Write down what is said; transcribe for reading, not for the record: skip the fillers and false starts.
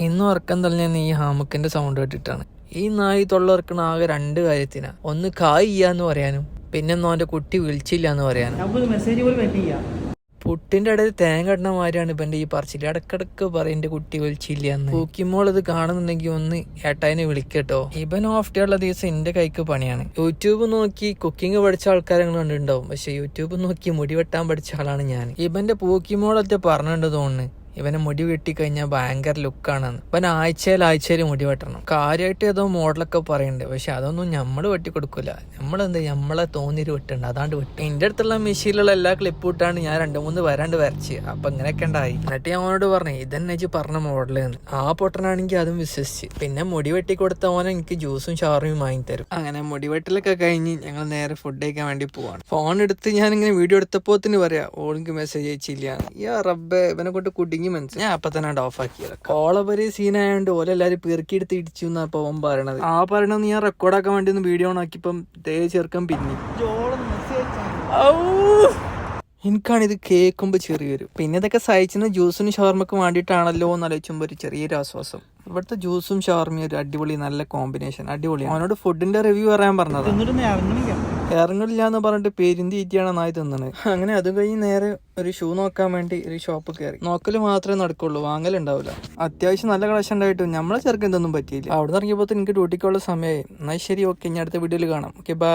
ഇന്നും ഉറക്കം തള്ളിയെന്ന് ഈ ഹാമുക്കിന്റെ സൗണ്ട് കേട്ടിട്ടാണ്. ഈ നായി തൊള്ളറക്കണ ആകെ 2 കാര്യത്തിനാ. ഒന്ന് കായ് ചെയ്യാന്ന് പറയാനും പിന്നെ അവന്റെ കുട്ടി വിളിച്ചില്ല എന്ന് പറയാനും. പുട്ടിന്റെ ഇടയിൽ തേങ്ങ ഇടുന്ന മാതിരിയാണ് ഇവന്റെ ഈ പറച്ചില്. ഇടക്കിടക്ക് പറയും എന്റെ കുട്ടി വിളിച്ചില്ല എന്ന്. പൂക്കിമോൾ ഇത് കാണുന്നുണ്ടെങ്കിൽ ഒന്ന് ഏട്ടായിനെ വിളിക്കട്ടോ. ഇവൻ ഓഫ് ഡേ ഉള്ള ദിവസം എന്റെ കൈക്ക് പണിയാണ്. യൂട്യൂബ് നോക്കി കുക്കിംഗ് പഠിച്ച ആൾക്കാരെ കണ്ടുണ്ടാവും, പക്ഷെ യൂട്യൂബ് നോക്കി മുടി വെട്ടാൻ പഠിച്ച ആളാണ് ഞാൻ. ഇവന്റെ പൂക്കിമോളൊക്കെ പറഞ്ഞിട്ടുണ്ട് തോന്നുന്നു ഇവനെ മുടി വെട്ടിക്കഴിഞ്ഞാൽ ഭയങ്കര ലുക്കാണെന്ന്. ഇവൻ ആഴ്ചയിൽ മുടി വെട്ടണം. കാര്യമായിട്ട് ഏതോ മോഡലൊക്കെ പറയുന്നുണ്ട്, പക്ഷെ അതൊന്നും നമ്മൾ വെട്ടിക്കൊടുക്കൂല. നമ്മളെ തോന്നിയൊരു വെട്ടുണ്ട്, അതാണ്ട് വെട്ടി. എന്റെ അടുത്തുള്ള മെഷീനിലുള്ള എല്ലാ ക്ലിപ്പ് ഇട്ടാണ് ഞാൻ 2-3 വരാണ്ട് വരച്ച്. അപ്പൊ ഇങ്ങനെയൊക്കെ ഉണ്ടായി. എന്നിട്ട് ഞാൻ അവനോട് പറഞ്ഞു ഇതന്നെ പറഞ്ഞ മോഡലെന്ന്. ആ പൊട്ടനാണെങ്കിൽ അതും വിശ്വസിച്ച്. പിന്നെ മുടി വെട്ടി കൊടുത്ത ഓനെ എനിക്ക് ജ്യൂസും ഷവർമയും വാങ്ങി തരും. അങ്ങനെ മുടി വെട്ടലൊക്കെ കഴിഞ്ഞ് ഞങ്ങൾ നേരെ ഫുഡ് കഴിക്കാൻ വേണ്ടി പോവാണ്. ഫോൺ എടുത്ത് ഞാനിങ്ങനെ വീഡിയോ എടുത്തപ്പോത്തിന് പറയാ ഓൾക്ക് മെസ്സേജ് അയച്ചില്ല. യാ റബ്ബേ, ഇവനെ കൊണ്ട് കുടുങ്ങി. ഞാൻ അപ്പൊ തന്നെ ഓഫ് ആക്കിയത്. കോളപരി സീനായോണ്ട് ഓലെല്ലാരും പെറുക്കിയെടുത്ത് ഇടിച്ചു എന്നാ ഇപ്പൊ ഓൻ പറയണത്. ആ പറയണത് ഞാൻ റെക്കോർഡാക്കാൻ വേണ്ടി ഒന്ന് വീഡിയോ ഓൺ ആക്കിയപ്പം ചേർക്കാൻ പിന്നെ എനിക്കാണിത് കേൾക്കുമ്പോൾ ചെറിയൊരു പിന്നെ ഇതൊക്കെ സഹിച്ചിന് ജ്യൂസിനും ഷവർമക്കും വേണ്ടിയിട്ടാണല്ലോ എന്ന് ആലോചിക്കുമ്പോൾ ഒരു ചെറിയൊരു ആശ്വാസം. ഇവിടുത്തെ ജ്യൂസും ഷവർമയും ഒരു അടിപൊളി നല്ല കോമ്പിനേഷൻ, അടിപൊളി. അവനോട് ഫുഡിന്റെ റിവ്യൂ പറയാൻ പറഞ്ഞത് ഇറങ്ങില്ല എന്ന് പറഞ്ഞിട്ട് പെരുന്തി ഈറ്റിയാണ് നായി തിന്നത്. അങ്ങനെ അത് കഴിഞ്ഞ് നേരെ ഒരു ഷൂ നോക്കാൻ വേണ്ടി ഒരു ഷോപ്പ് കയറി. നോക്കല് മാത്രമേ നടക്കുള്ളൂ, വാങ്ങലുണ്ടാവില്ല. അത്യാവശ്യം നല്ല കളക്ഷൻ ഉണ്ടായിട്ടും നമ്മളെ ചെറുക്കൻ ഇതൊന്നും പറ്റിയില്ല. അവിടെ നിന്ന് ഇറങ്ങിയപ്പോൾ എനിക്ക് ഡ്യൂട്ടിക്കുള്ള സമയമായി. എന്നാൽ ശരി, ഓക്കെ, ഇനി അടുത്ത വീഡിയോയിൽ കാണാം. Okay, by.